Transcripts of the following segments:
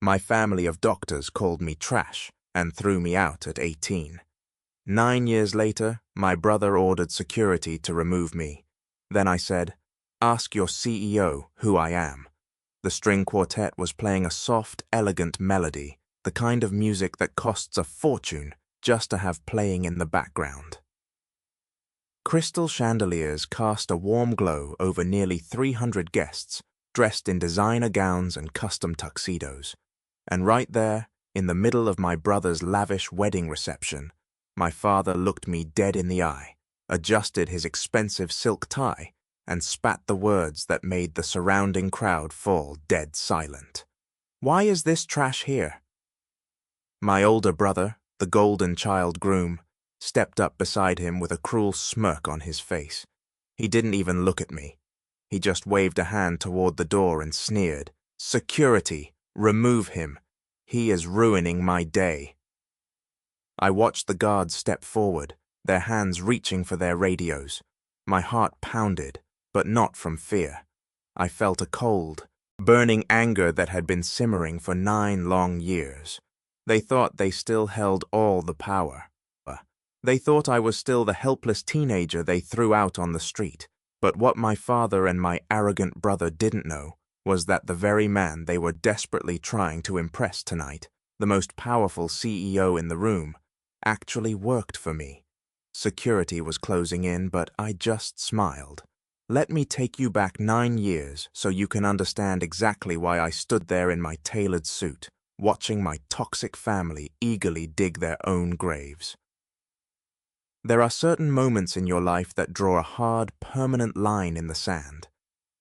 My family of doctors called me trash and threw me out at 18. 9 years later, my brother ordered security to remove me. Then I said, "Ask your CEO who I am." The string quartet was playing a soft, elegant melody, the kind of music that costs a fortune just to have playing in the background. Crystal chandeliers cast a warm glow over nearly 300 guests, dressed in designer gowns and custom tuxedos. And right there, in the middle of my brother's lavish wedding reception, my father looked me dead in the eye, adjusted his expensive silk tie, and spat the words that made the surrounding crowd fall dead silent. "Why is this trash here?" My older brother, the golden child groom, stepped up beside him with a cruel smirk on his face. He didn't even look at me. He just waved a hand toward the door and sneered, "Security, remove him. He is ruining my day." I watched the guards step forward, their hands reaching for their radios. My heart pounded, but not from fear. I felt a cold, burning anger that had been simmering for 9 long years. They thought they still held all the power. They thought I was still the helpless teenager they threw out on the street. But what my father and my arrogant brother didn't know was that the very man they were desperately trying to impress tonight, the most powerful CEO in the room, actually worked for me. Security was closing in, but I just smiled. Let me take you back 9 years so you can understand exactly why I stood there in my tailored suit, watching my toxic family eagerly dig their own graves. There are certain moments in your life that draw a hard, permanent line in the sand.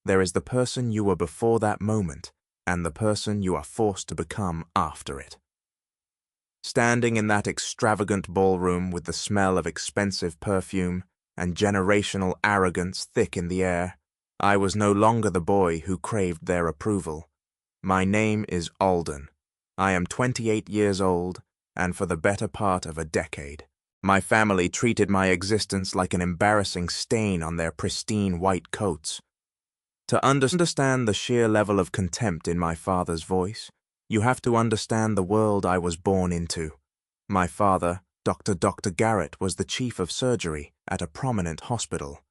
There is the person you were before that moment, and the person you are forced to become after it. Standing in that extravagant ballroom with the smell of expensive perfume and generational arrogance thick in the air, I was no longer the boy who craved their approval. My name is Alden. I am 28 years old, and for the better part of a decade, my family treated my existence like an embarrassing stain on their pristine white coats. To understand the sheer level of contempt in my father's voice, you have to understand the world I was born into. My father, Dr. Garrett, was the chief of surgery at a prominent hospital.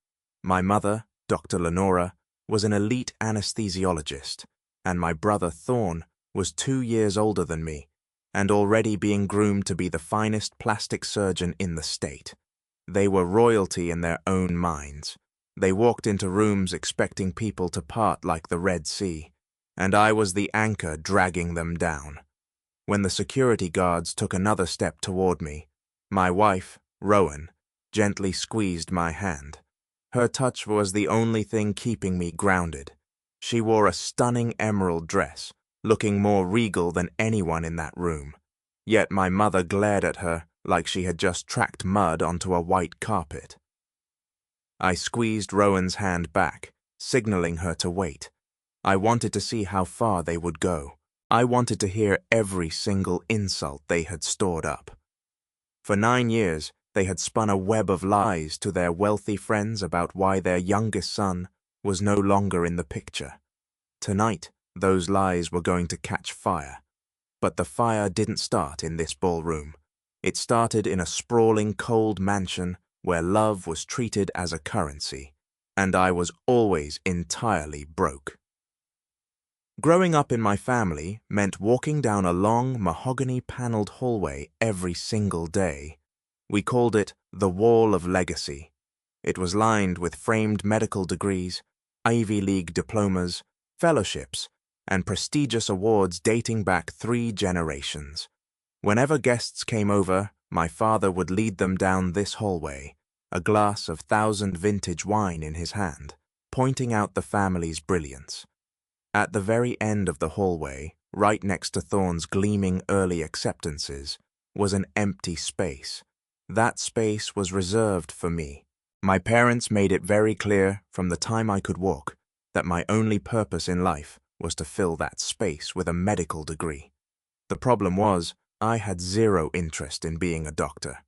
My mother, Dr. Lenora, was an elite anesthesiologist, and my brother Thorne was 2 years older than me, and already being groomed to be the finest plastic surgeon in the state. They were royalty in their own minds. They walked into rooms expecting people to part like the Red Sea, and I was the anchor dragging them down. When the security guards took another step toward me, my wife, Rowan, gently squeezed my hand. Her touch was the only thing keeping me grounded. She wore a stunning emerald dress, looking more regal than anyone in that room. Yet my mother glared at her like she had just tracked mud onto a white carpet. I squeezed Rowan's hand back, signaling her to wait. I wanted to see how far they would go. I wanted to hear every single insult they had stored up. For 9 years, they had spun a web of lies to their wealthy friends about why their youngest son was no longer in the picture. Tonight, those lies were going to catch fire. But the fire didn't start in this ballroom. It started in a sprawling, cold mansion where love was treated as a currency, and I was always entirely broke. Growing up in my family meant walking down a long, mahogany-paneled hallway every single day. We called it the Wall of Legacy. It was lined with framed medical degrees, Ivy League diplomas, fellowships, and prestigious awards dating back 3 generations. Whenever guests came over, my father would lead them down this hallway, a glass of 1000 vintage wine in his hand, pointing out the family's brilliance. At the very end of the hallway, right next to Thorne's gleaming early acceptances, was an empty space. That space was reserved for me. My parents made it very clear from the time I could walk that my only purpose in life was to fill that space with a medical degree. The problem was, I had zero interest in being a doctor.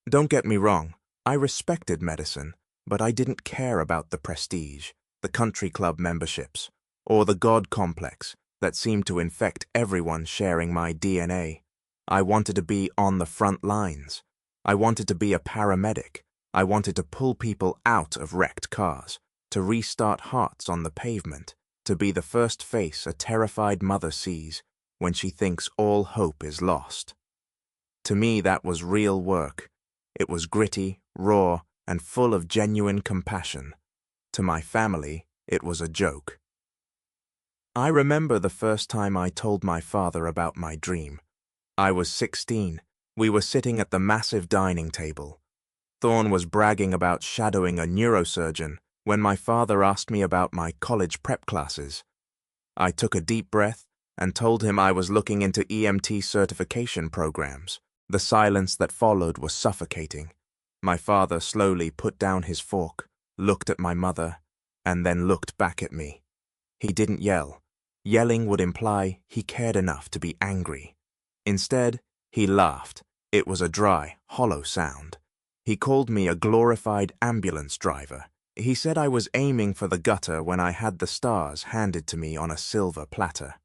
Don't get me wrong, I respected medicine, but I didn't care about the prestige, the country club memberships, or the God complex that seemed to infect everyone sharing my DNA. I wanted to be on the front lines. I wanted to be a paramedic. I wanted to pull people out of wrecked cars, to restart hearts on the pavement, to be the first face a terrified mother sees when she thinks all hope is lost. To me, that was real work. It was gritty, raw, and full of genuine compassion. To my family, it was a joke. I remember the first time I told my father about my dream. I was 16. We were sitting at the massive dining table. Thorne was bragging about shadowing a neurosurgeon when my father asked me about my college prep classes. I took a deep breath and told him I was looking into EMT certification programs. The silence that followed was suffocating. My father slowly put down his fork, looked at my mother, and then looked back at me. He didn't yell. Yelling would imply he cared enough to be angry. Instead, he laughed. It was a dry, hollow sound. He called me a glorified ambulance driver. He said I was aiming for the gutter when I had the stars handed to me on a silver platter.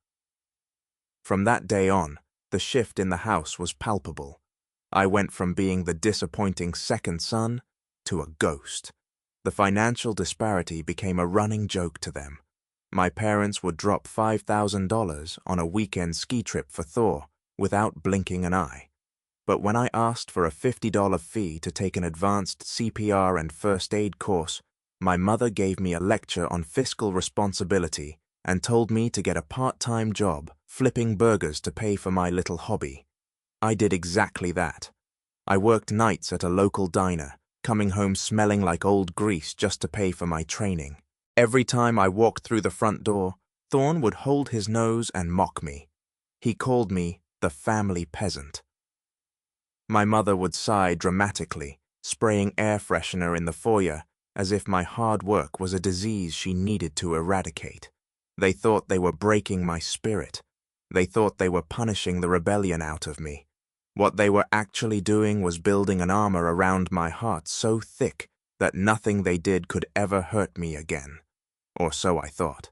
From that day on, the shift in the house was palpable. I went from being the disappointing second son to a ghost. The financial disparity became a running joke to them. My parents would drop $5,000 on a weekend ski trip for Thor without blinking an eye. But when I asked for a $50 fee to take an advanced CPR and first aid course, my mother gave me a lecture on fiscal responsibility and told me to get a part-time job flipping burgers to pay for my little hobby. I did exactly that. I worked nights at a local diner, coming home smelling like old grease just to pay for my training. Every time I walked through the front door, Thorne would hold his nose and mock me. He called me the family peasant. My mother would sigh dramatically, spraying air freshener in the foyer as if my hard work was a disease she needed to eradicate. They thought they were breaking my spirit. They thought they were punishing the rebellion out of me. What they were actually doing was building an armor around my heart so thick that nothing they did could ever hurt me again. Or so I thought.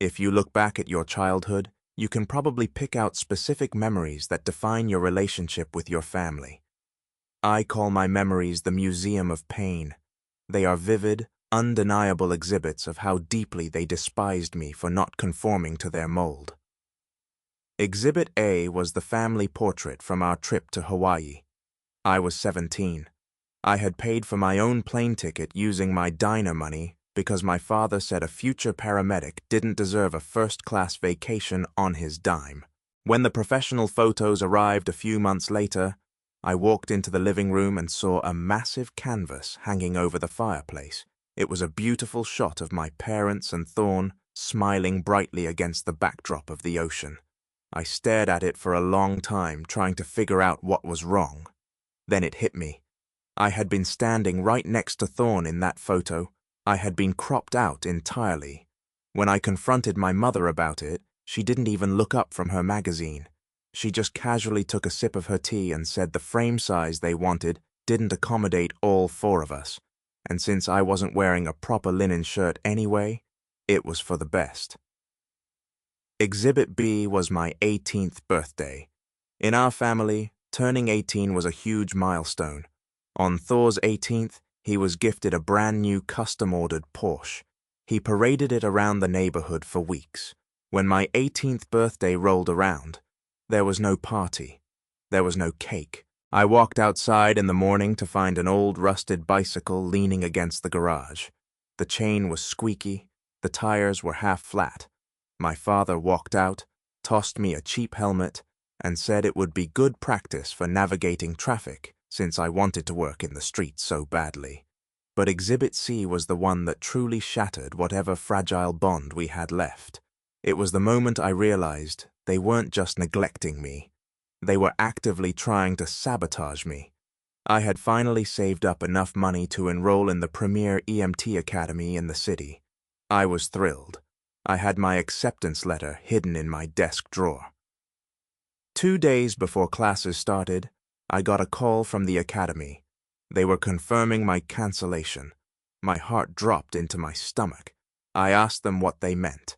If you look back at your childhood, you can probably pick out specific memories that define your relationship with your family. I call my memories the Museum of Pain. They are vivid, undeniable exhibits of how deeply they despised me for not conforming to their mold. Exhibit A was the family portrait from our trip to Hawaii. I was 17. I had paid for my own plane ticket using my diner money because my father said a future paramedic didn't deserve a first-class vacation on his dime. When the professional photos arrived a few months later, I walked into the living room and saw a massive canvas hanging over the fireplace. It was a beautiful shot of my parents and Thorne smiling brightly against the backdrop of the ocean. I stared at it for a long time, trying to figure out what was wrong. Then it hit me. I had been standing right next to Thorne in that photo. I had been cropped out entirely. When I confronted my mother about it, she didn't even look up from her magazine. She just casually took a sip of her tea and said the frame size they wanted didn't accommodate all four of us, and since I wasn't wearing a proper linen shirt anyway, it was for the best. Exhibit B was my 18th birthday. In our family, turning 18 was a huge milestone. On Thor's 18th, he was gifted a brand new custom-ordered Porsche. He paraded it around the neighborhood for weeks. When my 18th birthday rolled around, there was no party. There was no cake. I walked outside in the morning to find an old rusted bicycle leaning against the garage. The chain was squeaky. The tires were half flat. My father walked out, tossed me a cheap helmet, and said it would be good practice for navigating traffic since I wanted to work in the streets so badly. But Exhibit C was the one that truly shattered whatever fragile bond we had left. It was the moment I realized they weren't just neglecting me. They were actively trying to sabotage me. I had finally saved up enough money to enroll in the premier EMT academy in the city. I was thrilled. I had my acceptance letter hidden in my desk drawer. 2 days before classes started, I got a call from the academy. They were confirming my cancellation. My heart dropped into my stomach. I asked them what they meant.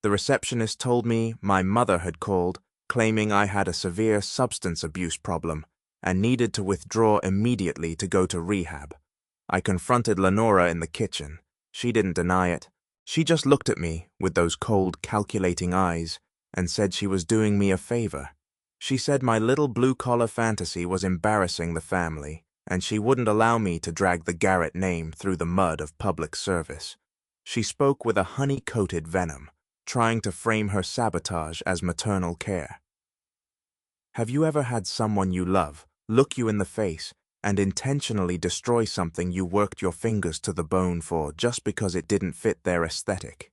The receptionist told me my mother had called, claiming I had a severe substance abuse problem and needed to withdraw immediately to go to rehab. I confronted Lenora in the kitchen. She didn't deny it. She just looked at me with those cold, calculating eyes and said she was doing me a favor. She said my little blue-collar fantasy was embarrassing the family, and she wouldn't allow me to drag the Garrett name through the mud of public service. She spoke with a honey-coated venom, trying to frame her sabotage as maternal care. Have you ever had someone you love look you in the face and intentionally destroy something you worked your fingers to the bone for just because it didn't fit their aesthetic?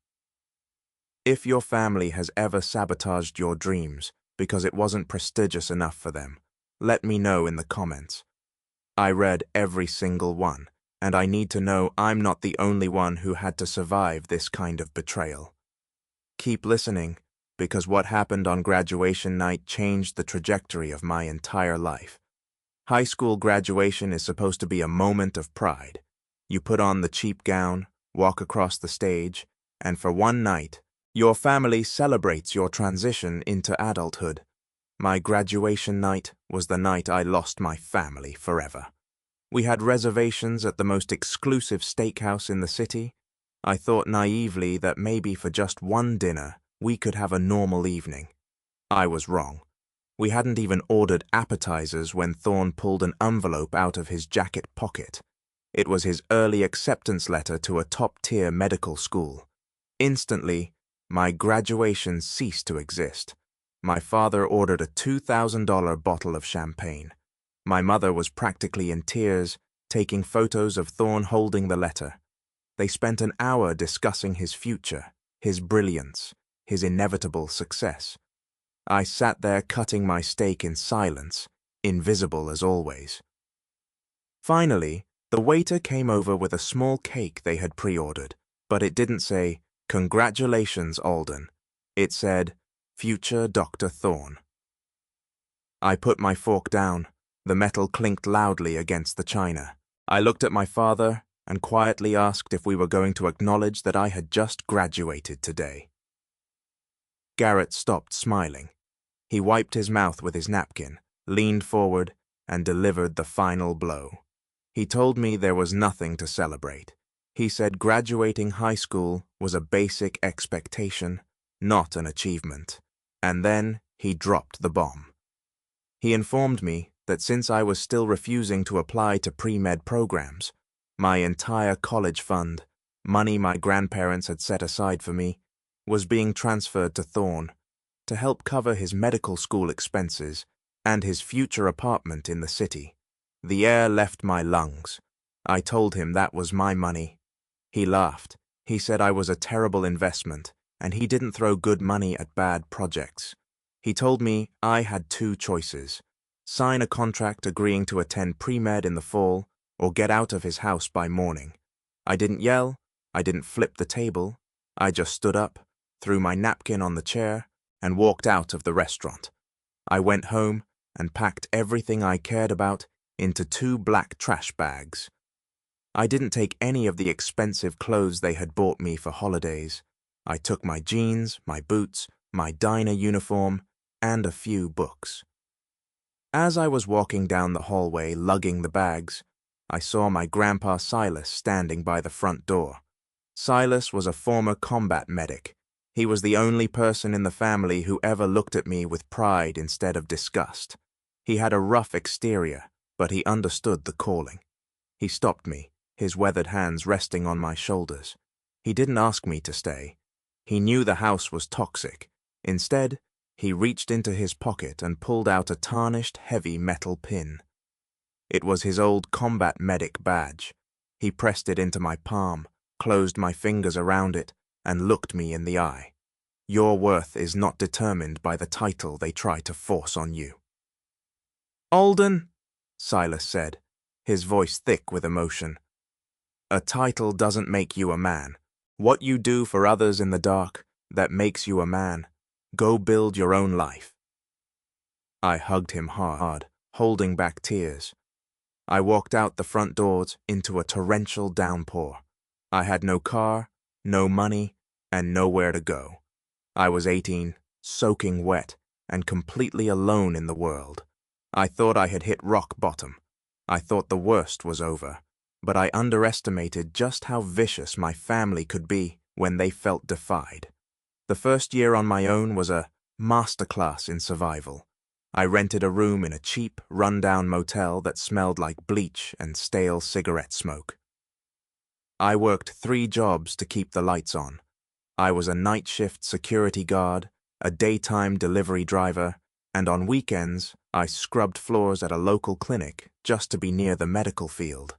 If your family has ever sabotaged your dreams because it wasn't prestigious enough for them, let me know in the comments. I read every single one, and I need to know I'm not the only one who had to survive this kind of betrayal. Keep listening, because what happened on graduation night changed the trajectory of my entire life. High school graduation is supposed to be a moment of pride. You put on the cheap gown, walk across the stage, and for one night, your family celebrates your transition into adulthood. My graduation night was the night I lost my family forever. We had reservations at the most exclusive steakhouse in the city. I thought naively that maybe for just one dinner, we could have a normal evening. I was wrong. We hadn't even ordered appetizers when Thorne pulled an envelope out of his jacket pocket. It was his early acceptance letter to a top-tier medical school. Instantly, my graduation ceased to exist. My father ordered a $2,000 bottle of champagne. My mother was practically in tears, taking photos of Thorne holding the letter. They spent an hour discussing his future, his brilliance, his inevitable success. I sat there cutting my steak in silence, invisible as always. Finally, the waiter came over with a small cake they had pre-ordered, but it didn't say, "Congratulations, Alden." It said, "Future Dr. Thorne." I put my fork down. The metal clinked loudly against the china. I looked at my father and quietly asked if we were going to acknowledge that I had just graduated today. Garrett stopped smiling. He wiped his mouth with his napkin, leaned forward, and delivered the final blow. He told me there was nothing to celebrate. He said graduating high school was a basic expectation, not an achievement. And then he dropped the bomb. He informed me that since I was still refusing to apply to pre-med programs, my entire college fund, money my grandparents had set aside for me, was being transferred to Thorne to help cover his medical school expenses and his future apartment in the city. The air left my lungs. I told him that was my money. He laughed. He said I was a terrible investment, and he didn't throw good money at bad projects. He told me I had two choices: sign a contract agreeing to attend pre-med in the fall, or get out of his house by morning. I didn't yell. I didn't flip the table. I just stood up, threw my napkin on the chair, and walked out of the restaurant. I went home and packed everything I cared about into 2 black trash bags. I didn't take any of the expensive clothes they had bought me for holidays. I took my jeans, my boots, my diner uniform, and a few books. As I was walking down the hallway lugging the bags, I saw my grandpa Silas standing by the front door. Silas was a former combat medic. He was the only person in the family who ever looked at me with pride instead of disgust. He had a rough exterior, but he understood the calling. He stopped me, his weathered hands resting on my shoulders. He didn't ask me to stay. He knew the house was toxic. Instead, he reached into his pocket and pulled out a tarnished, heavy metal pin. It was his old combat medic badge. He pressed it into my palm, closed my fingers around it, and looked me in the eye. "Your worth is not determined by the title they try to force on you." "Alden," Silas said, his voice thick with emotion. "A title doesn't make you a man. What you do for others in the dark, that makes you a man. Go build your own life." I hugged him hard, holding back tears. I walked out the front doors into a torrential downpour. I had no car, no money, and nowhere to go. I was 18, soaking wet, and completely alone in the world. I thought I had hit rock bottom. I thought the worst was over, but I underestimated just how vicious my family could be when they felt defied. The first year on my own was a masterclass in survival. I rented a room in a cheap, run-down motel that smelled like bleach and stale cigarette smoke. I worked 3 jobs to keep the lights on. I was a night shift security guard, a daytime delivery driver, and on weekends, I scrubbed floors at a local clinic just to be near the medical field.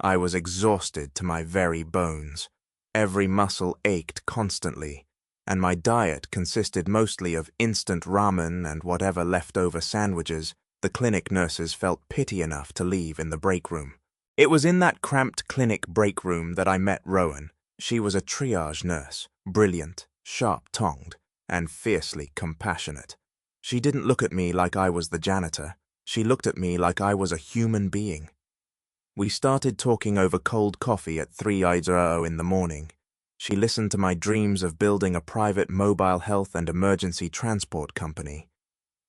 I was exhausted to my very bones. Every muscle ached constantly, and my diet consisted mostly of instant ramen and whatever leftover sandwiches the clinic nurses felt pity enough to leave in the break room. It was in that cramped clinic break room that I met Rowan. She was a triage nurse, brilliant, sharp-tongued, and fiercely compassionate. She didn't look at me like I was the janitor. She looked at me like I was a human being. We started talking over cold coffee at 3:00 in the morning. She listened to my dreams of building a private mobile health and emergency transport company.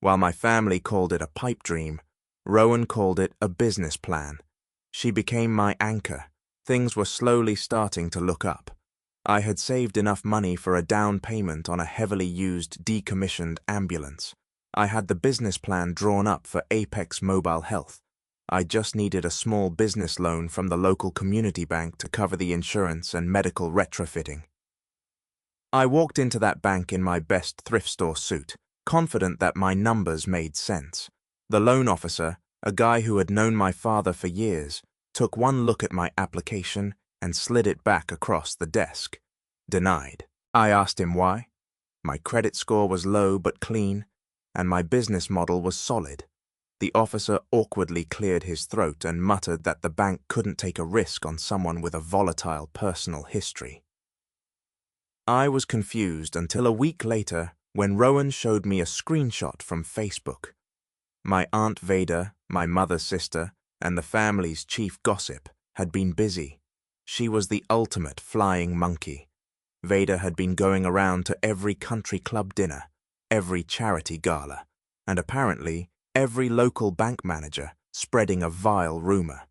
While my family called it a pipe dream, Rowan called it a business plan. She became my anchor. Things were slowly starting to look up. I had saved enough money for a down payment on a heavily used, decommissioned ambulance. I had the business plan drawn up for Apex Mobile Health. I just needed a small business loan from the local community bank to cover the insurance and medical retrofitting. I walked into that bank in my best thrift store suit, confident that my numbers made sense. The loan officer, a guy who had known my father for years, took one look at my application and slid it back across the desk. Denied. I asked him why. My credit score was low but clean, and my business model was solid. The officer awkwardly cleared his throat and muttered that the bank couldn't take a risk on someone with a volatile personal history. I was confused until a week later when Rowan showed me a screenshot from Facebook. My Aunt Veda, my mother's sister, and the family's chief gossip had been busy. She was the ultimate flying monkey. Veda had been going around to every country club dinner, every charity gala, and apparently every local bank manager, spreading a vile rumor.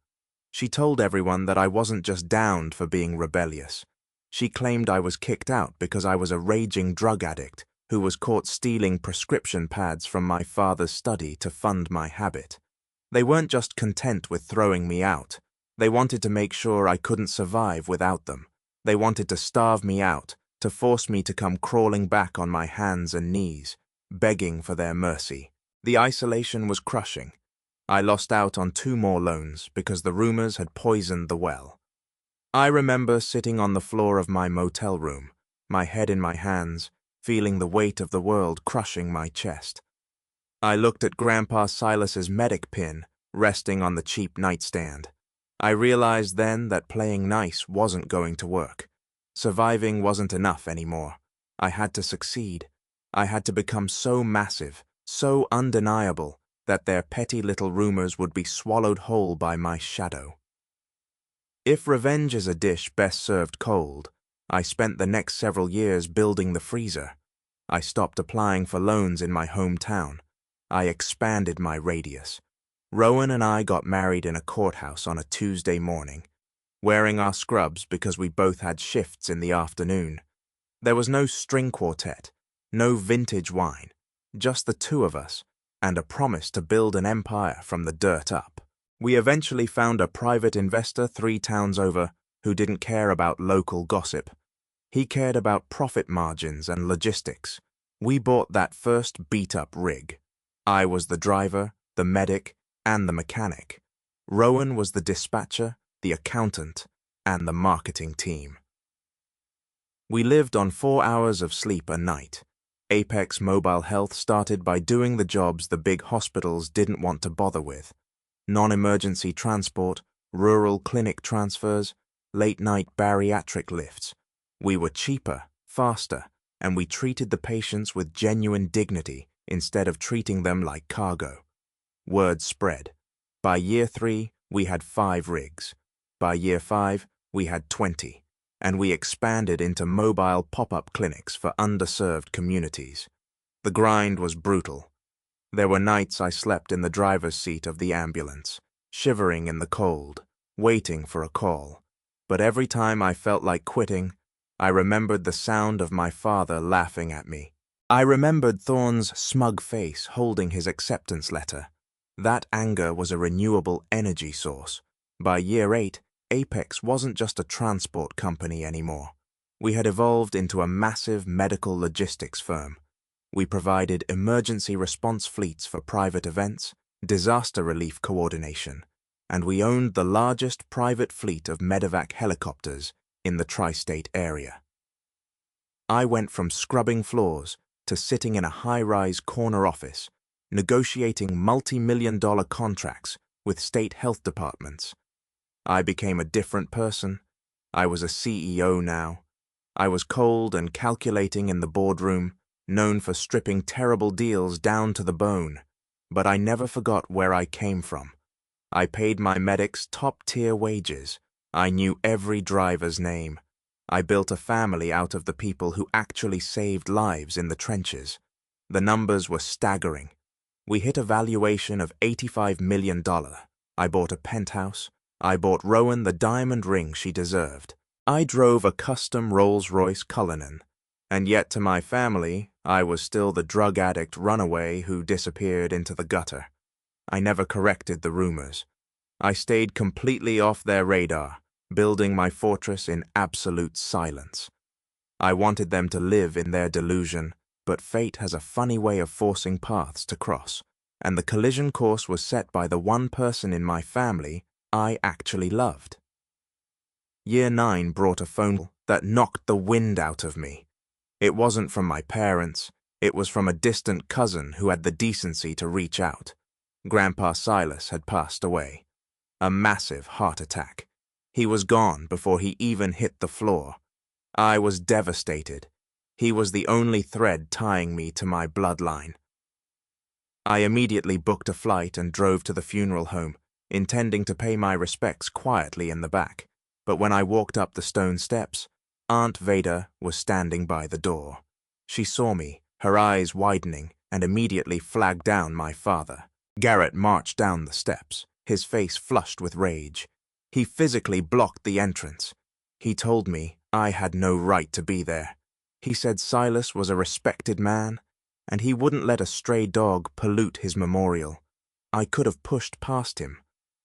She told everyone that I wasn't just downed for being rebellious. She claimed I was kicked out because I was a raging drug addict who was caught stealing prescription pads from my father's study to fund my habit. They weren't just content with throwing me out. They wanted to make sure I couldn't survive without them. They wanted to starve me out, to force me to come crawling back on my hands and knees, begging for their mercy. The isolation was crushing. I lost out on 2 more loans because the rumors had poisoned the well. I remember sitting on the floor of my motel room, my head in my hands, feeling the weight of the world crushing my chest. I looked at Grandpa Silas's medic pin resting on the cheap nightstand. I realized then that playing nice wasn't going to work. Surviving wasn't enough anymore. I had to succeed. I had to become so massive, so undeniable, that their petty little rumors would be swallowed whole by my shadow. If revenge is a dish best served cold, I spent the next several years building the freezer. I stopped applying for loans in my hometown. I expanded my radius. Rowan and I got married in a courthouse on a Tuesday morning, wearing our scrubs because we both had shifts in the afternoon. There was no string quartet, no vintage wine, just the 2 of us, and a promise to build an empire from the dirt up. We eventually found a private investor 3 towns over who didn't care about local gossip. He cared about profit margins and logistics. We bought that first beat-up rig. I was the driver, the medic, and the mechanic. Rowan was the dispatcher, the accountant, and the marketing team. We lived on 4 hours of sleep a night. Apex Mobile Health started by doing the jobs the big hospitals didn't want to bother with. Non-emergency transport, rural clinic transfers, late-night bariatric lifts. We were cheaper, faster, and we treated the patients with genuine dignity instead of treating them like cargo. Word spread. By year 3, we had 5 rigs. By year 5, we had 20. and we expanded into mobile pop-up clinics for underserved communities. The grind was brutal. There were nights I slept in the driver's seat of the ambulance, shivering in the cold, waiting for a call. But every time I felt like quitting, I remembered the sound of my father laughing at me. I remembered Thorne's smug face holding his acceptance letter. That anger was a renewable energy source. By year 8, Apex wasn't just a transport company anymore. We had evolved into a massive medical logistics firm. We provided emergency response fleets for private events, disaster relief coordination, and we owned the largest private fleet of medevac helicopters in the tri-state area. I went from scrubbing floors to sitting in a high-rise corner office, negotiating multi-million-dollar contracts with state health departments. I became a different person. I was a CEO now. I was cold and calculating in the boardroom, known for stripping terrible deals down to the bone. But I never forgot where I came from. I paid my medics top-tier wages. I knew every driver's name. I built a family out of the people who actually saved lives in the trenches. The numbers were staggering. We hit a valuation of $85 million. I bought a penthouse. I bought Rowan the diamond ring she deserved. I drove a custom Rolls-Royce Cullinan. And yet to my family, I was still the drug addict runaway who disappeared into the gutter. I never corrected the rumors. I stayed completely off their radar, building my fortress in absolute silence. I wanted them to live in their delusion, but fate has a funny way of forcing paths to cross, and the collision course was set by the one person in my family I actually loved. Year 9 brought a phone call that knocked the wind out of me. It wasn't from my parents, it was from a distant cousin who had the decency to reach out. Grandpa Silas had passed away. A massive heart attack. He was gone before he even hit the floor. I was devastated. He was the only thread tying me to my bloodline. I immediately booked a flight and drove to the funeral home, intending to pay my respects quietly in the back. But when I walked up the stone steps, Aunt Veda was standing by the door. She saw me, her eyes widening, and immediately flagged down my father. Garrett marched down the steps, his face flushed with rage. He physically blocked the entrance. He told me I had no right to be there. He said Silas was a respected man, and he wouldn't let a stray dog pollute his memorial. I could have pushed past him.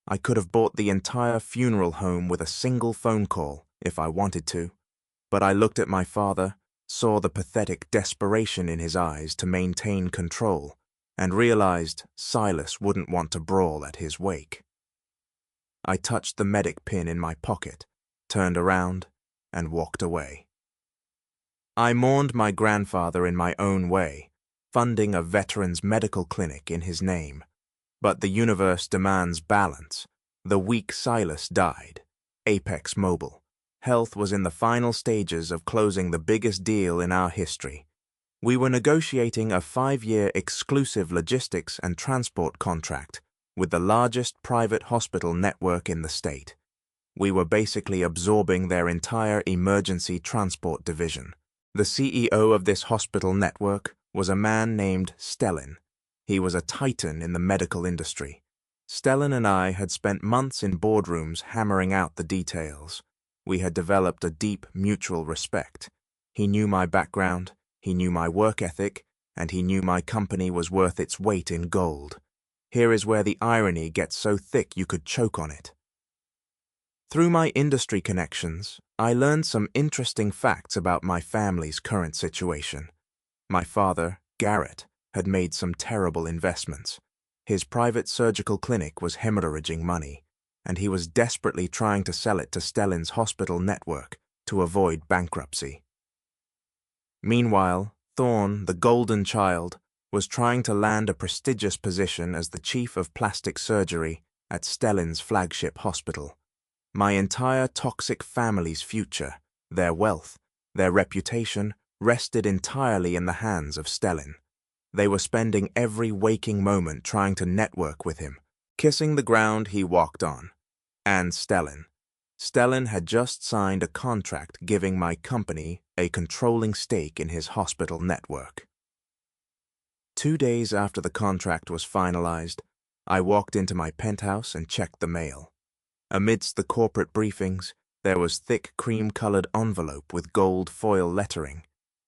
I could have bought the entire funeral home with a single phone call if I wanted to. But I looked at my father, saw the pathetic desperation in his eyes to maintain control, and realized Silas wouldn't want to brawl at his wake. I touched the medic pin in my pocket, turned around, and walked away. I mourned my grandfather in my own way, funding a veterans medical clinic in his name. But the universe demands balance. The weak Silas died. Apex Mobile. Health was in the final stages of closing the biggest deal in our history. We were negotiating a 5-year exclusive logistics and transport contract with the largest private hospital network in the state. We were basically absorbing their entire emergency transport division. The CEO of this hospital network was a man named Stellin. He was a titan in the medical industry. Stellin and I had spent months in boardrooms hammering out the details. We had developed a deep mutual respect. He knew my background, he knew my work ethic, and he knew my company was worth its weight in gold. Here is where the irony gets so thick you could choke on it. Through my industry connections, I learned some interesting facts about my family's current situation. My father, Garrett, had made some terrible investments. His private surgical clinic was hemorrhaging money, and he was desperately trying to sell it to Stellin's hospital network to avoid bankruptcy. Meanwhile, Thorne, the golden child, was trying to land a prestigious position as the chief of plastic surgery at Stellin's flagship hospital. My entire toxic family's future, their wealth, their reputation, rested entirely in the hands of Stellin. They were spending every waking moment trying to network with him, kissing the ground he walked on. And Stellin. Stellan had just signed a contract giving my company a controlling stake in his hospital network. 2 days after the contract was finalized, I walked into my penthouse and checked the mail. Amidst the corporate briefings, there was thick cream-colored envelope with gold foil lettering.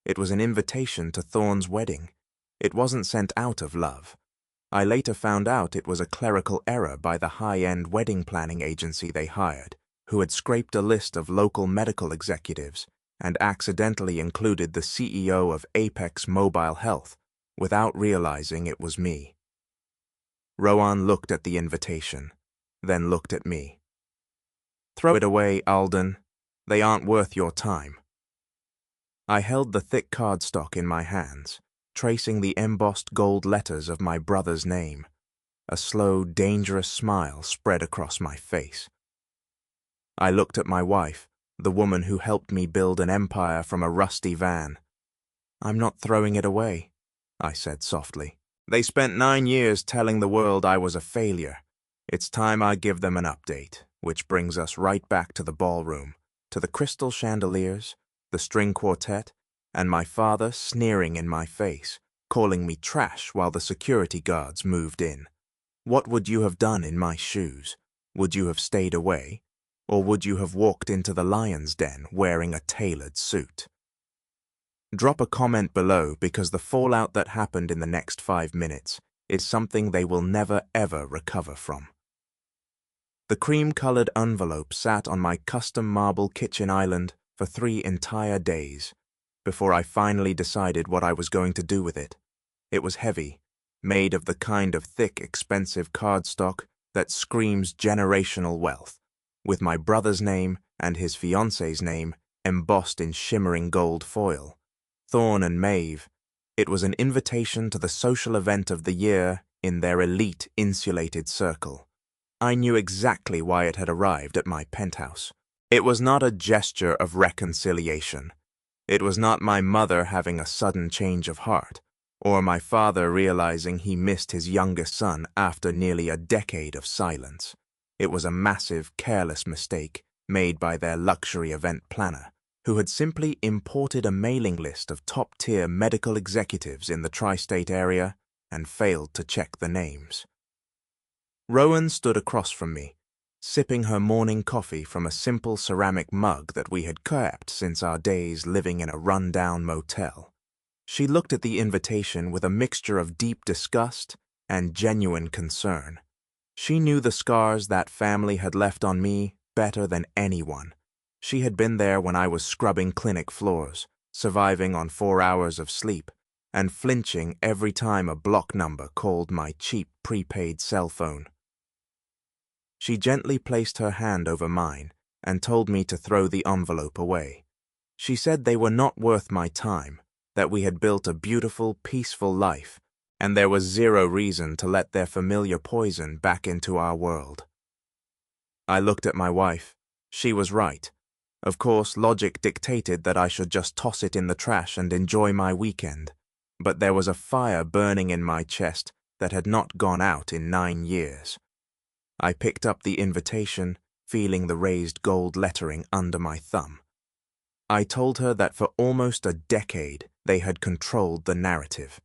It was an invitation to Thorne's wedding. It wasn't sent out of love. I later found out it was a clerical error by the high-end wedding planning agency they hired, who had scraped a list of local medical executives and accidentally included the CEO of Apex Mobile Health without realizing it was me. Rowan looked at the invitation, then looked at me. "Throw it away, Alden. They aren't worth your time." I held the thick cardstock in my hands, tracing the embossed gold letters of my brother's name. A slow, dangerous smile spread across my face. I looked at my wife, the woman who helped me build an empire from a rusty van. "I'm not throwing it away," I said softly. "They spent 9 years telling the world I was a failure. It's time I give them an update," which brings us right back to the ballroom, to the crystal chandeliers, the string quartet, and my father sneering in my face, calling me trash while the security guards moved in. What would you have done in my shoes? Would you have stayed away? Or would you have walked into the lion's den wearing a tailored suit? Drop a comment below, because the fallout that happened in the next 5 minutes is something they will never ever recover from. The cream-colored envelope sat on my custom marble kitchen island for 3 entire days before I finally decided what I was going to do with it. It was heavy, made of the kind of thick, expensive cardstock that screams generational wealth, with my brother's name and his fiancée's name embossed in shimmering gold foil. Thorne and Maeve. It was an invitation to the social event of the year in their elite insulated circle. I knew exactly why it had arrived at my penthouse. It was not a gesture of reconciliation. It was not my mother having a sudden change of heart, or my father realizing he missed his youngest son after nearly a decade of silence. It was a massive, careless mistake made by their luxury event planner, who had simply imported a mailing list of top-tier medical executives in the tri-state area and failed to check the names. Rowan stood across from me, sipping her morning coffee from a simple ceramic mug that we had kept since our days living in a run-down motel. She looked at the invitation with a mixture of deep disgust and genuine concern. She knew the scars that family had left on me better than anyone. She had been there when I was scrubbing clinic floors, surviving on 4 hours of sleep, and flinching every time a block number called my cheap prepaid cell phone. She gently placed her hand over mine and told me to throw the envelope away. She said they were not worth my time, that we had built a beautiful, peaceful life, and there was zero reason to let their familiar poison back into our world. I looked at my wife. She was right. Of course, logic dictated that I should just toss it in the trash and enjoy my weekend, but there was a fire burning in my chest that had not gone out in 9 years. I picked up the invitation, feeling the raised gold lettering under my thumb. I told her that for almost a decade they had controlled the narrative.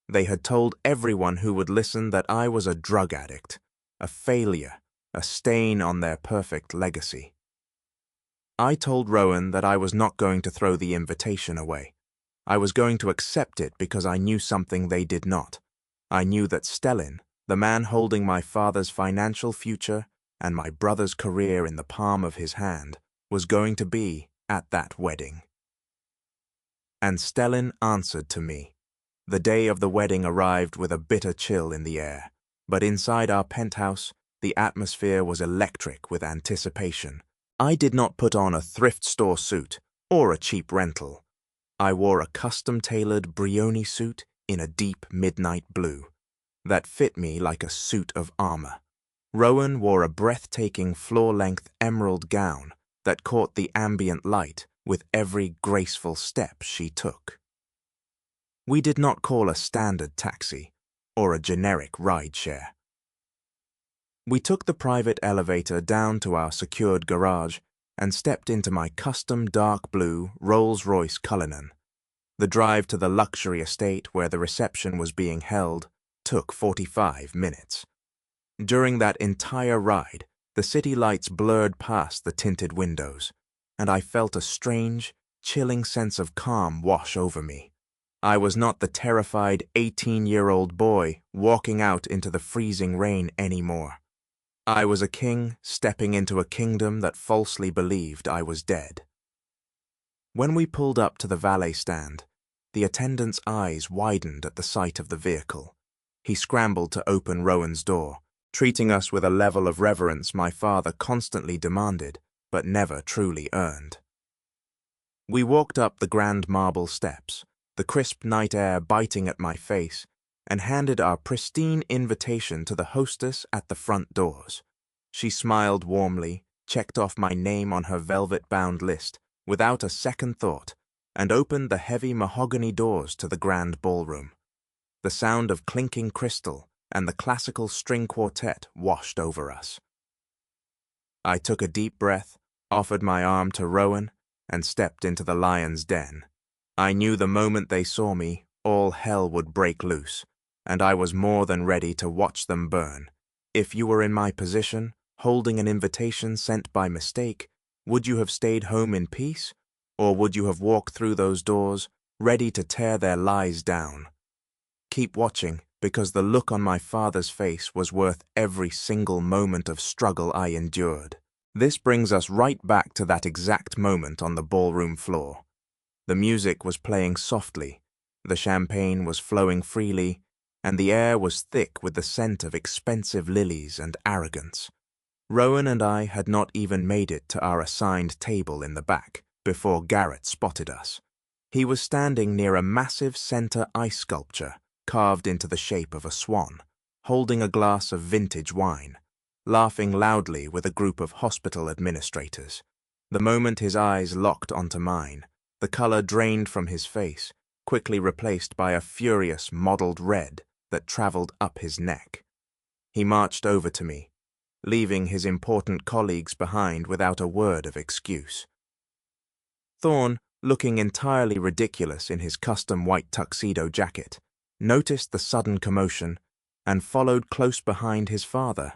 They had told everyone who would listen that I was a drug addict, a failure, a stain on their perfect legacy. I told Rowan that I was not going to throw the invitation away. I was going to accept it because I knew something they did not. I knew that Stellan, the man holding my father's financial future and my brother's career in the palm of his hand, was going to be at that wedding. And Stellan answered to me. The day of the wedding arrived with a bitter chill in the air, but inside our penthouse, the atmosphere was electric with anticipation. I did not put on a thrift store suit or a cheap rental. I wore a custom-tailored Brioni suit in a deep midnight blue that fit me like a suit of armor. Rowan wore a breathtaking floor-length emerald gown that caught the ambient light with every graceful step she took. We did not call a standard taxi or a generic rideshare. We took the private elevator down to our secured garage and stepped into my custom dark blue Rolls-Royce Cullinan. The drive to the luxury estate where the reception was being held took 45 minutes. During that entire ride, the city lights blurred past the tinted windows, and I felt a strange, chilling sense of calm wash over me. I was not the terrified 18-year-old boy walking out into the freezing rain anymore. I was a king stepping into a kingdom that falsely believed I was dead. When we pulled up to the valet stand, the attendant's eyes widened at the sight of the vehicle. He scrambled to open Rowan's door, treating us with a level of reverence my father constantly demanded, but never truly earned. We walked up the grand marble steps, the crisp night air biting at my face, and handed our pristine invitation to the hostess at the front doors. She smiled warmly, checked off my name on her velvet-bound list without a second thought, and opened the heavy mahogany doors to the grand ballroom. The sound of clinking crystal and the classical string quartet washed over us. I took a deep breath, offered my arm to Rowan, and stepped into the lion's den. I knew the moment they saw me, all hell would break loose, and I was more than ready to watch them burn. If you were in my position, holding an invitation sent by mistake, would you have stayed home in peace, or would you have walked through those doors, ready to tear their lies down? Keep watching, because the look on my father's face was worth every single moment of struggle I endured. This brings us right back to that exact moment on the ballroom floor. The music was playing softly, the champagne was flowing freely, and the air was thick with the scent of expensive lilies and arrogance. Rowan and I had not even made it to our assigned table in the back before Garrett spotted us. He was standing near a massive center ice sculpture carved into the shape of a swan, holding a glass of vintage wine, laughing loudly with a group of hospital administrators. The moment his eyes locked onto mine, the color drained from his face, quickly replaced by a furious mottled red that traveled up his neck. He marched over to me, leaving his important colleagues behind without a word of excuse. Thorne, looking entirely ridiculous in his custom white tuxedo jacket, noticed the sudden commotion and followed close behind his father.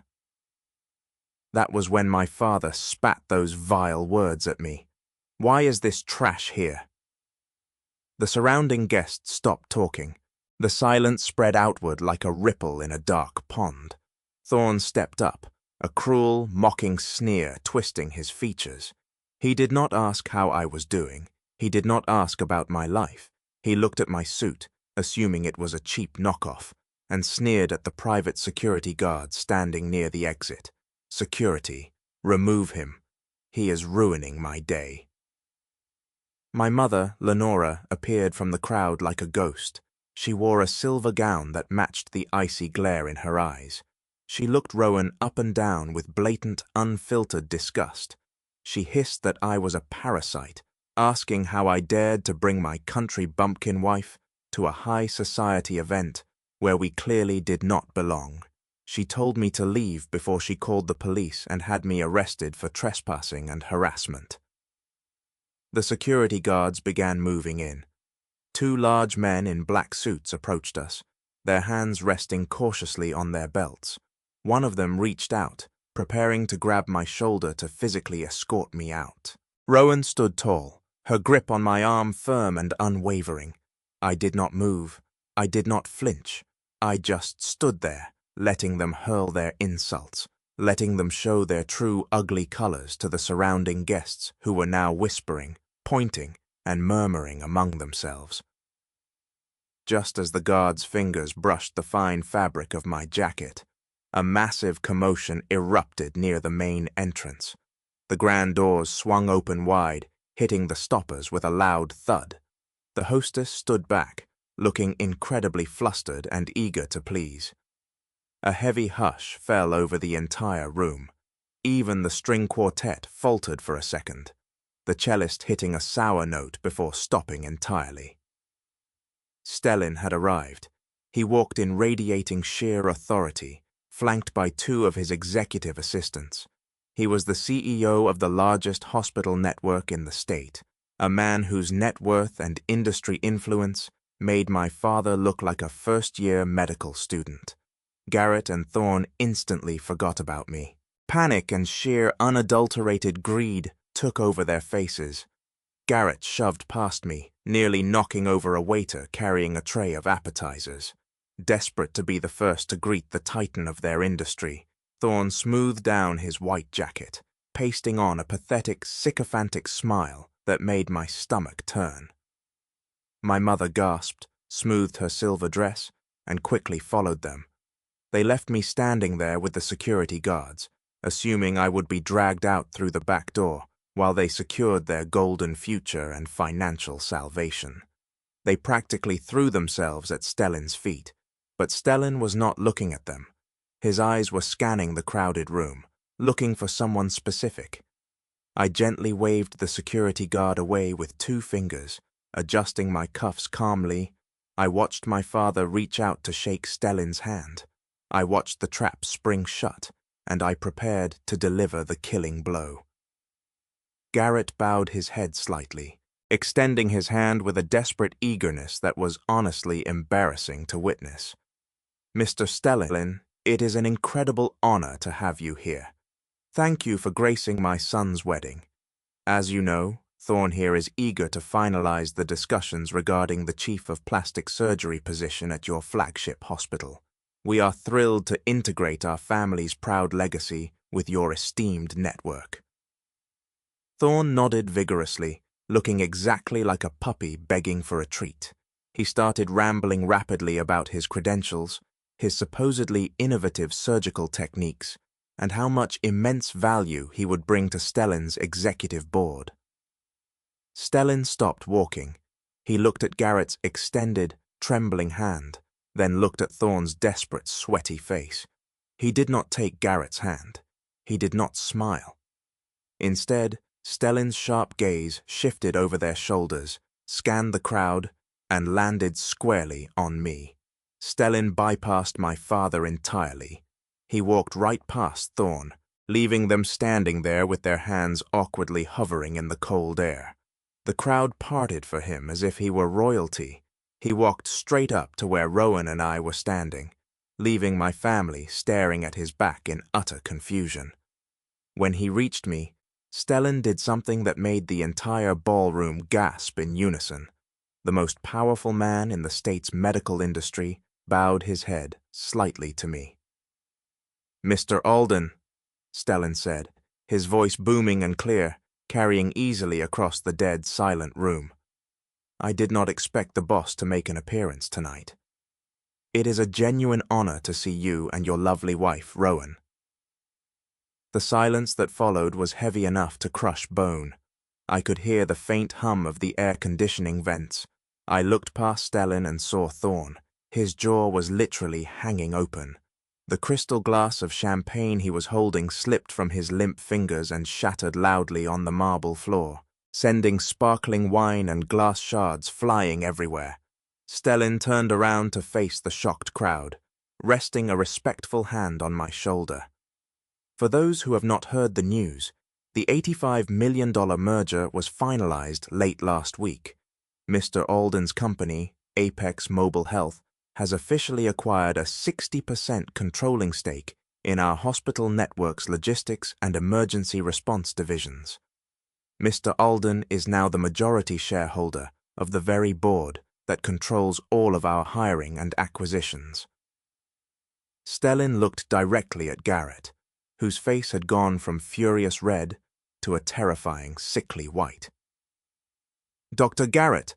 That was when my father spat those vile words at me. "Why is this trash here?" The surrounding guests stopped talking. The silence spread outward like a ripple in a dark pond. Thorne stepped up, a cruel, mocking sneer twisting his features. He did not ask how I was doing. He did not ask about my life. He looked at my suit, assuming it was a cheap knockoff, and sneered at the private security guard standing near the exit. "Security, remove him. He is ruining my day." My mother, Lenora, appeared from the crowd like a ghost. She wore a silver gown that matched the icy glare in her eyes. She looked Rowan up and down with blatant, unfiltered disgust. She hissed that I was a parasite, asking how I dared to bring my country bumpkin wife to a high society event where we clearly did not belong. She told me to leave before she called the police and had me arrested for trespassing and harassment. The security guards began moving in. Two large men in black suits approached us, their hands resting cautiously on their belts. One of them reached out, preparing to grab my shoulder to physically escort me out. Rowan stood tall, her grip on my arm firm and unwavering. I did not move. I did not flinch. I just stood there, letting them hurl their insults, letting them show their true ugly colors to the surrounding guests who were now whispering, pointing, and murmuring among themselves. Just as the guard's fingers brushed the fine fabric of my jacket, a massive commotion erupted near the main entrance. The grand doors swung open wide, hitting the stoppers with a loud thud. The hostess stood back, looking incredibly flustered and eager to please. A heavy hush fell over the entire room. Even the string quartet faltered for a second, the cellist hitting a sour note before stopping entirely. Stellin had arrived. He walked in radiating sheer authority, flanked by two of his executive assistants. He was the CEO of the largest hospital network in the state, a man whose net worth and industry influence made my father look like a first-year medical student. Garrett and Thorne instantly forgot about me. Panic and sheer unadulterated greed took over their faces. Garrett shoved past me, nearly knocking over a waiter carrying a tray of appetizers. Desperate to be the first to greet the titan of their industry, Thorne smoothed down his white jacket, pasting on a pathetic, sycophantic smile that made my stomach turn. My mother gasped, smoothed her silver dress, and quickly followed them. They left me standing there with the security guards, assuming I would be dragged out through the back door, while they secured their golden future and financial salvation. They practically threw themselves at Stellan's feet, but Stellan was not looking at them. His eyes were scanning the crowded room, looking for someone specific. I gently waved the security guard away with 2 fingers, adjusting my cuffs calmly. I watched my father reach out to shake Stellan's hand. I watched the trap spring shut, and I prepared to deliver the killing blow. Garrett bowed his head slightly, extending his hand with a desperate eagerness that was honestly embarrassing to witness. "Mr. Stellan, it is an incredible honor to have you here. Thank you for gracing my son's wedding. As you know, Thorne here is eager to finalize the discussions regarding the chief of plastic surgery position at your flagship hospital. We are thrilled to integrate our family's proud legacy with your esteemed network." Thorne nodded vigorously, looking exactly like a puppy begging for a treat. He started rambling rapidly about his credentials, his supposedly innovative surgical techniques, and how much immense value he would bring to Stellan's executive board. Stellan stopped walking. He looked at Garrett's extended, trembling hand, then looked at Thorne's desperate, sweaty face. He did not take Garrett's hand. He did not smile. Instead, Stellan's sharp gaze shifted over their shoulders, scanned the crowd, and landed squarely on me. Stellan bypassed my father entirely. He walked right past Thorne, leaving them standing there with their hands awkwardly hovering in the cold air. The crowd parted for him as if he were royalty. He walked straight up to where Rowan and I were standing, leaving my family staring at his back in utter confusion. When he reached me, Stellan did something that made the entire ballroom gasp in unison. The most powerful man in the state's medical industry bowed his head slightly to me. "Mr. Alden," Stellan said, his voice booming and clear, carrying easily across the dead, silent room. "I did not expect the boss to make an appearance tonight. It is a genuine honor to see you and your lovely wife, Rowan." The silence that followed was heavy enough to crush bone. I could hear the faint hum of the air-conditioning vents. I looked past Stellan and saw Thorne. His jaw was literally hanging open. The crystal glass of champagne he was holding slipped from his limp fingers and shattered loudly on the marble floor, sending sparkling wine and glass shards flying everywhere. Stellan turned around to face the shocked crowd, resting a respectful hand on my shoulder. For those who have not heard the news, the $85 million merger was finalized late last week. Mr. Alden's company, Apex Mobile Health, has officially acquired a 60% controlling stake in our hospital network's logistics and emergency response divisions. Mr. Alden is now the majority shareholder of the very board that controls all of our hiring and acquisitions. Stellan looked directly at Garrett, whose face had gone from furious red to a terrifying, sickly white. "Dr. Garrett,"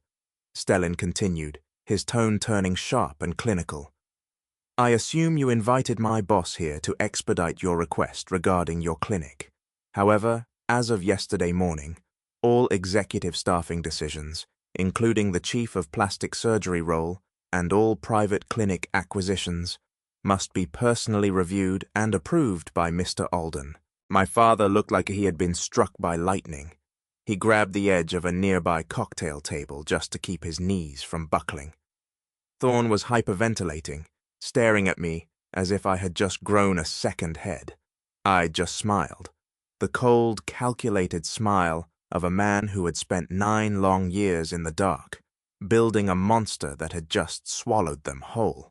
Stellan continued, his tone turning sharp and clinical, "I assume you invited my boss here to expedite your request regarding your clinic. However, as of yesterday morning, all executive staffing decisions, including the chief of plastic surgery role and all private clinic acquisitions, must be personally reviewed and approved by Mr. Alden." My father looked like he had been struck by lightning. He grabbed the edge of a nearby cocktail table just to keep his knees from buckling. Thorne was hyperventilating, staring at me as if I had just grown a second head. I just smiled. the cold, calculated smile of a man who had spent 9 long years in the dark, building a monster that had just swallowed them whole.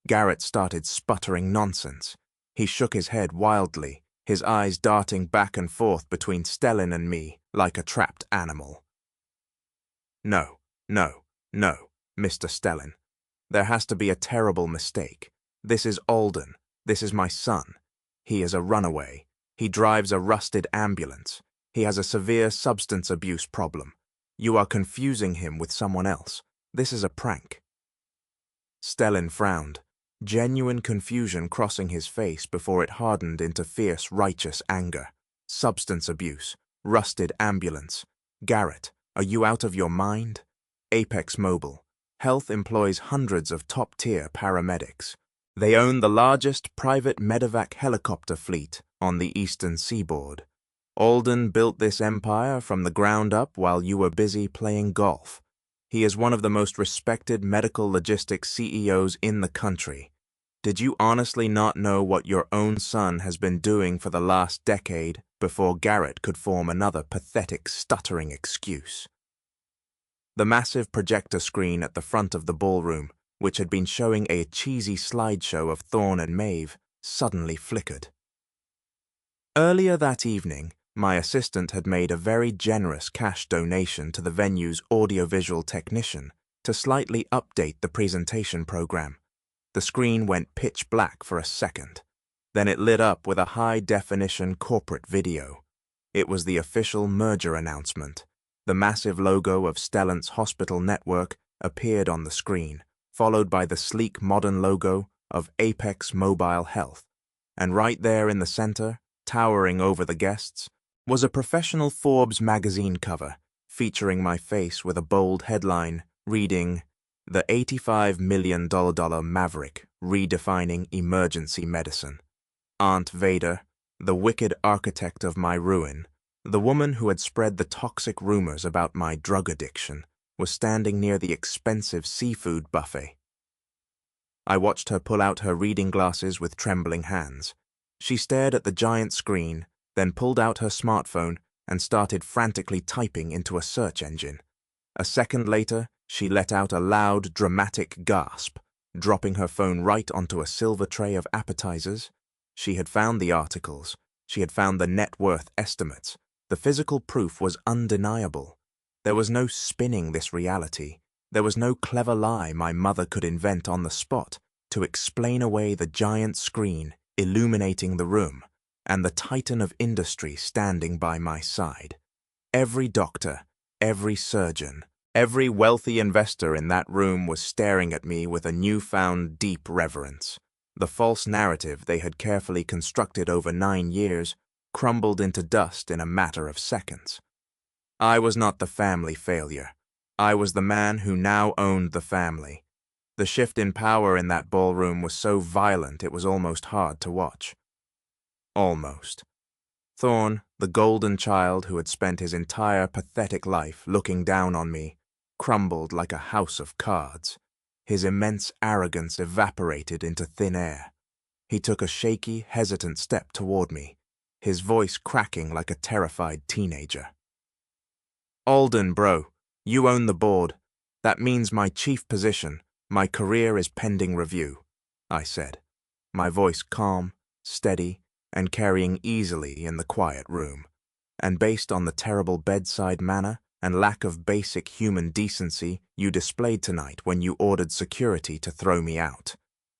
Garrett started sputtering nonsense. He shook his head wildly, his eyes darting back and forth between Stellan and me like a trapped animal. No, no, no, Mr. Stellan. There has to be a terrible mistake. This is Alden. This is my son. He is a runaway. He drives a rusted ambulance. He has a severe substance abuse problem. You are confusing him with someone else. This is a prank. Stellan frowned, genuine confusion crossing his face before it hardened into fierce, righteous anger. Substance abuse. Rusted ambulance. Garrett, are you out of your mind? Apex Mobile. Health employs hundreds of top-tier paramedics. They own the largest private medevac helicopter fleet on the eastern seaboard. Alden built this empire from the ground up while you were busy playing golf. He is one of the most respected medical logistics CEOs in the country. Did you honestly not know what your own son has been doing for the last decade before Garrett could form another pathetic, stuttering excuse? The massive projector screen at the front of the ballroom, which had been showing a cheesy slideshow of Thorn and Maeve, suddenly flickered. Earlier that evening, my assistant had made a very generous cash donation to the venue's audiovisual technician to slightly update the presentation program. The screen went pitch black for a second. Then it lit up with a high-definition corporate video. It was the official merger announcement. The massive logo of Stellan's hospital network appeared on the screen, followed by the sleek modern logo of Apex Mobile Health. And right there in the center, towering over the guests, was a professional Forbes magazine cover featuring my face with a bold headline reading, "The $85 million Maverick Redefining Emergency Medicine." Aunt Vader, the wicked architect of my ruin, the woman who had spread the toxic rumors about my drug addiction, was standing near the expensive seafood buffet. I watched her pull out her reading glasses with trembling hands. She stared at the giant screen, then pulled out her smartphone and started frantically typing into a search engine. A second later, she let out a loud, dramatic gasp, dropping her phone right onto a silver tray of appetizers. She had found the articles. She had found the net worth estimates. The physical proof was undeniable. There was no spinning this reality. There was no clever lie my mother could invent on the spot to explain away the giant screen illuminating the room and the titan of industry standing by my side. Every doctor, every surgeon, every wealthy investor in that room was staring at me with a newfound deep reverence. The false narrative they had carefully constructed over 9 years crumbled into dust in a matter of seconds. I was not the family failure. I was the man who now owned the family. The shift in power in that ballroom was so violent it was almost hard to watch. Almost. Thorn, the golden child who had spent his entire pathetic life looking down on me, crumbled like a house of cards. His immense arrogance evaporated into thin air. He took a shaky, hesitant step toward me, his voice cracking like a terrified teenager. "Alden, bro, you own the board. That means my chief position, my career is pending review," I said, my voice calm, steady, and carrying easily in the quiet room. And based on the terrible bedside manner and lack of basic human decency you displayed tonight when you ordered security to throw me out,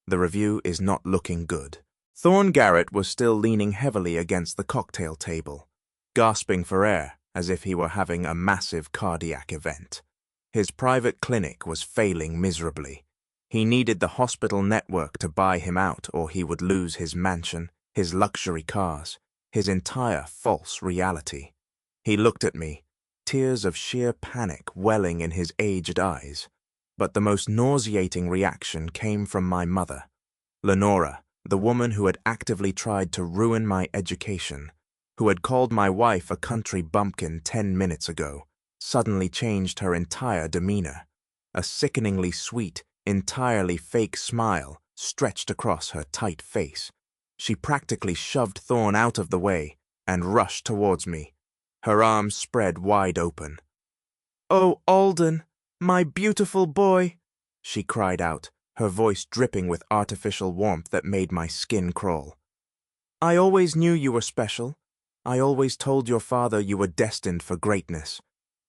the review is not looking good. Thorn Garrett was still leaning heavily against the cocktail table, gasping for air as if he were having a massive cardiac event. His private clinic was failing miserably. He needed the hospital network to buy him out or he would lose his mansion, his luxury cars, his entire false reality. He looked at me, tears of sheer panic welling in his aged eyes. But the most nauseating reaction came from my mother. Lenora, the woman who had actively tried to ruin my education, who had called my wife a country bumpkin 10 minutes ago, suddenly changed her entire demeanor. A sickeningly sweet, entirely fake smile stretched across her tight face. She practically shoved Thorn out of the way, and rushed towards me, her arms spread wide open. "Oh, Alden, my beautiful boy," she cried out, her voice dripping with artificial warmth that made my skin crawl. "I always knew you were special. I always told your father you were destined for greatness.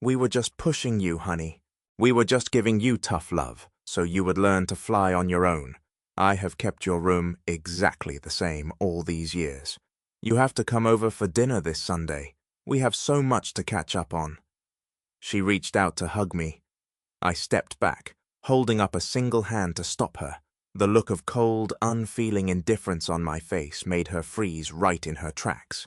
We were just pushing you, honey. We were just giving you tough love, so you would learn to fly on your own. I have kept your room exactly the same all these years. You have to come over for dinner this Sunday. We have so much to catch up on." She reached out to hug me. I stepped back, holding up a single hand to stop her. The look of cold, unfeeling indifference on my face made her freeze right in her tracks.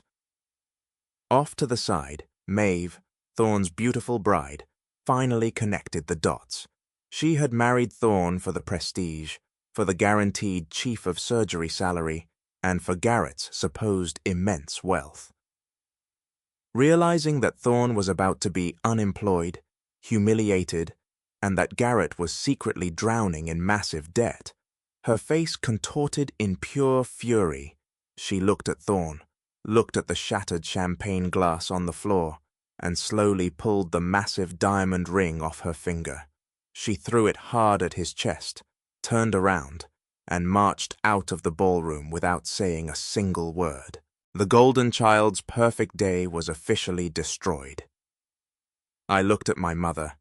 Off to the side, Maeve, Thorne's beautiful bride, finally connected the dots. She had married Thorne for the prestige, for the guaranteed chief of surgery salary, and for Garrett's supposed immense wealth. Realizing that Thorne was about to be unemployed, humiliated, and that Garrett was secretly drowning in massive debt, her face contorted in pure fury. She looked at Thorne, looked at the shattered champagne glass on the floor, and slowly pulled the massive diamond ring off her finger. She threw it hard at his chest, turned around, and marched out of the ballroom without saying a single word. The golden child's perfect day was officially destroyed. I looked at my mother,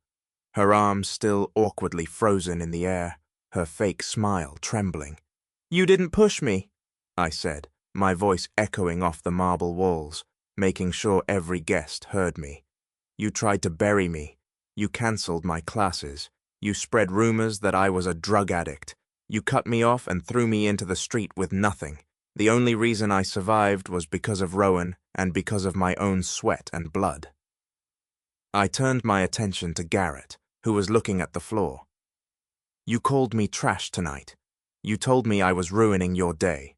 her arms still awkwardly frozen in the air, her fake smile trembling. "You didn't push me," I said, my voice echoing off the marble walls, making sure every guest heard me. "You tried to bury me. You cancelled my classes. You spread rumors that I was a drug addict. You cut me off and threw me into the street with nothing. The only reason I survived was because of Rowan and because of my own sweat and blood." I turned my attention to Garrett, who was looking at the floor. "You called me trash tonight. You told me I was ruining your day.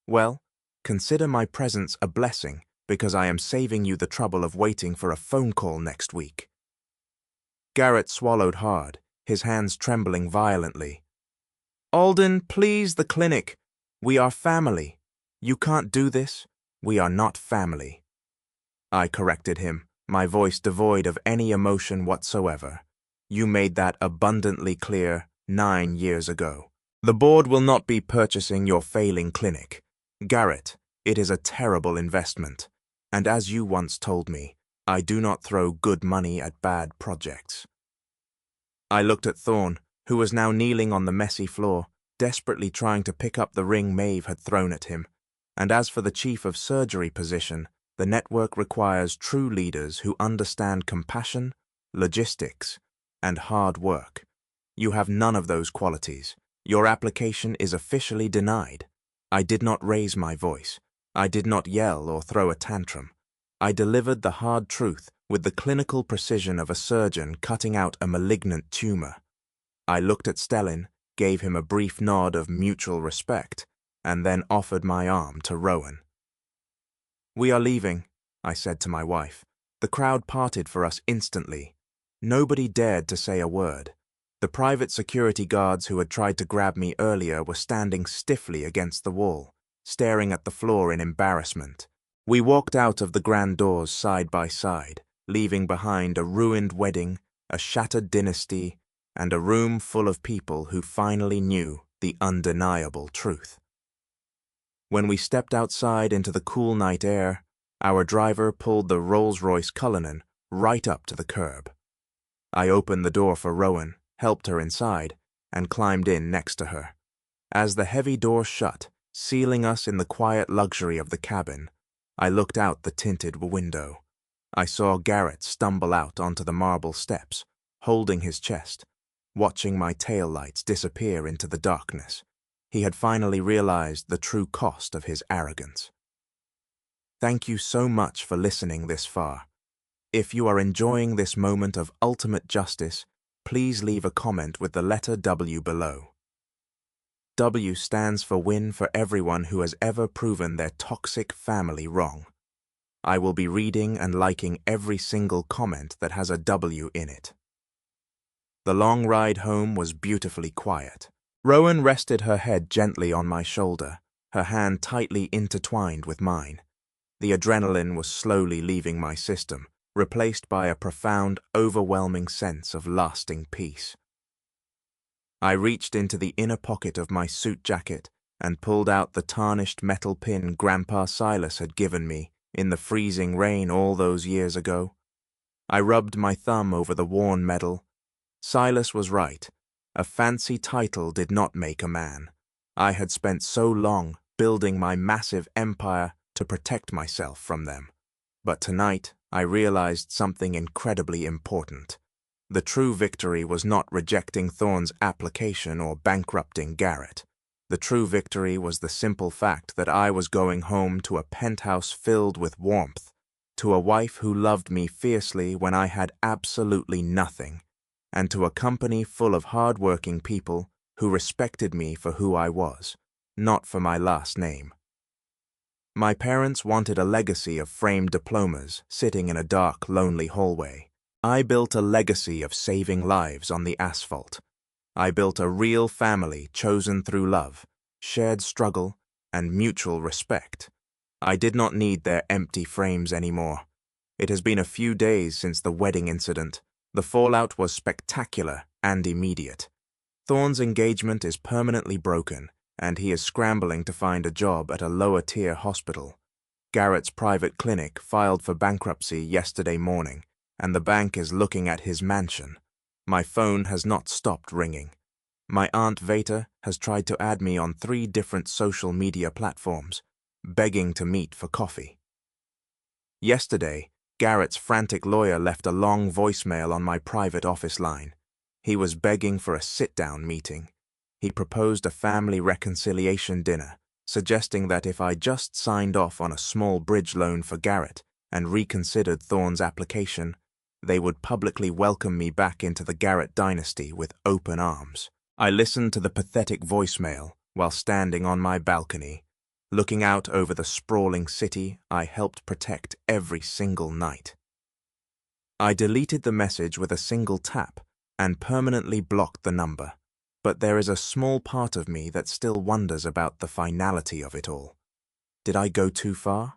Well, consider my presence a blessing because I am saving you the trouble of waiting for a phone call next week." Garrett swallowed hard, his hands trembling violently. "Alden, please, the clinic. We are family. You can't do this. We are not family." I corrected him, my voice devoid of any emotion whatsoever. "You made that abundantly clear 9 years ago. The board will not be purchasing your failing clinic. Garrett, it is a terrible investment. And as you once told me, I do not throw good money at bad projects." I looked at Thorne, who was now kneeling on the messy floor, desperately trying to pick up the ring Maeve had thrown at him. And as for the chief of surgery position, the network requires true leaders who understand compassion, logistics, and hard work. You have none of those qualities. Your application is officially denied. I did not raise my voice. I did not yell or throw a tantrum. I delivered the hard truth with the clinical precision of a surgeon cutting out a malignant tumor. I looked at Stellin, gave him a brief nod of mutual respect, and then offered my arm to Rowan. "We are leaving," I said to my wife. The crowd parted for us instantly. Nobody dared to say a word. The private security guards who had tried to grab me earlier were standing stiffly against the wall, staring at the floor in embarrassment. We walked out of the grand doors side by side, leaving behind a ruined wedding, a shattered dynasty, and a room full of people who finally knew the undeniable truth. When we stepped outside into the cool night air, our driver pulled the Rolls-Royce Cullinan right up to the curb. I opened the door for Rowan, helped her inside, and climbed in next to her. As the heavy door shut, sealing us in the quiet luxury of the cabin, I looked out the tinted window. I saw Garrett stumble out onto the marble steps, holding his chest, watching my taillights disappear into the darkness. He had finally realized the true cost of his arrogance. Thank you so much for listening this far. If you are enjoying this moment of ultimate justice, please leave a comment with the letter W below. W stands for win for everyone who has ever proven their toxic family wrong. I will be reading and liking every single comment that has a W in it. The long ride home was beautifully quiet. Rowan rested her head gently on my shoulder, her hand tightly intertwined with mine. The adrenaline was slowly leaving my system, replaced by a profound, overwhelming sense of lasting peace. I reached into the inner pocket of my suit jacket and pulled out the tarnished metal pin Grandpa Silas had given me in the freezing rain all those years ago. I rubbed my thumb over the worn medal. Silas was right. A fancy title did not make a man. I had spent so long building my massive empire to protect myself from them. But tonight, I realized something incredibly important. The true victory was not rejecting Thorne's application or bankrupting Garrett. The true victory was the simple fact that I was going home to a penthouse filled with warmth, to a wife who loved me fiercely when I had absolutely nothing, and to a company full of hard-working people who respected me for who I was, not for my last name. My parents wanted a legacy of framed diplomas sitting in a dark, lonely hallway. I built a legacy of saving lives on the asphalt. I built a real family chosen through love, shared struggle, and mutual respect. I did not need their empty frames anymore. It has been a few days since the wedding incident. The fallout was spectacular and immediate. Thorne's engagement is permanently broken, and he is scrambling to find a job at a lower-tier hospital. Garrett's private clinic filed for bankruptcy yesterday morning, and the bank is looking at his mansion. My phone has not stopped ringing. My Aunt Veta has tried to add me on 3 different social media platforms, begging to meet for coffee. Yesterday, Garrett's frantic lawyer left a long voicemail on my private office line. He was begging for a sit-down meeting. He proposed a family reconciliation dinner, suggesting that if I just signed off on a small bridge loan for Garrett and reconsidered Thorne's application, they would publicly welcome me back into the Garrett dynasty with open arms. I listened to the pathetic voicemail while standing on my balcony, looking out over the sprawling city I helped protect every single night. I deleted the message with a single tap and permanently blocked the number, but there is a small part of me that still wonders about the finality of it all. Did I go too far?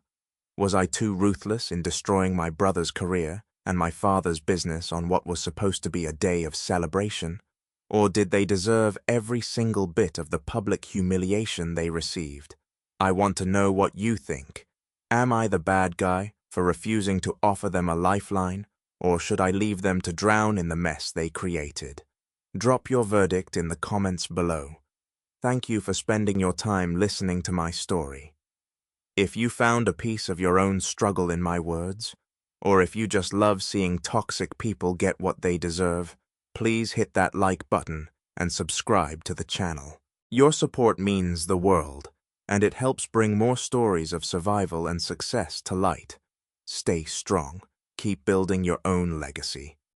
Was I too ruthless in destroying my brother's career and my father's business on what was supposed to be a day of celebration? Or did they deserve every single bit of the public humiliation they received? I want to know what you think. Am I the bad guy for refusing to offer them a lifeline, or should I leave them to drown in the mess they created? Drop your verdict in the comments below. Thank you for spending your time listening to my story. If you found a piece of your own struggle in my words, or if you just love seeing toxic people get what they deserve, please hit that like button and subscribe to the channel. Your support means the world, and it helps bring more stories of survival and success to light. Stay strong. Keep building your own legacy.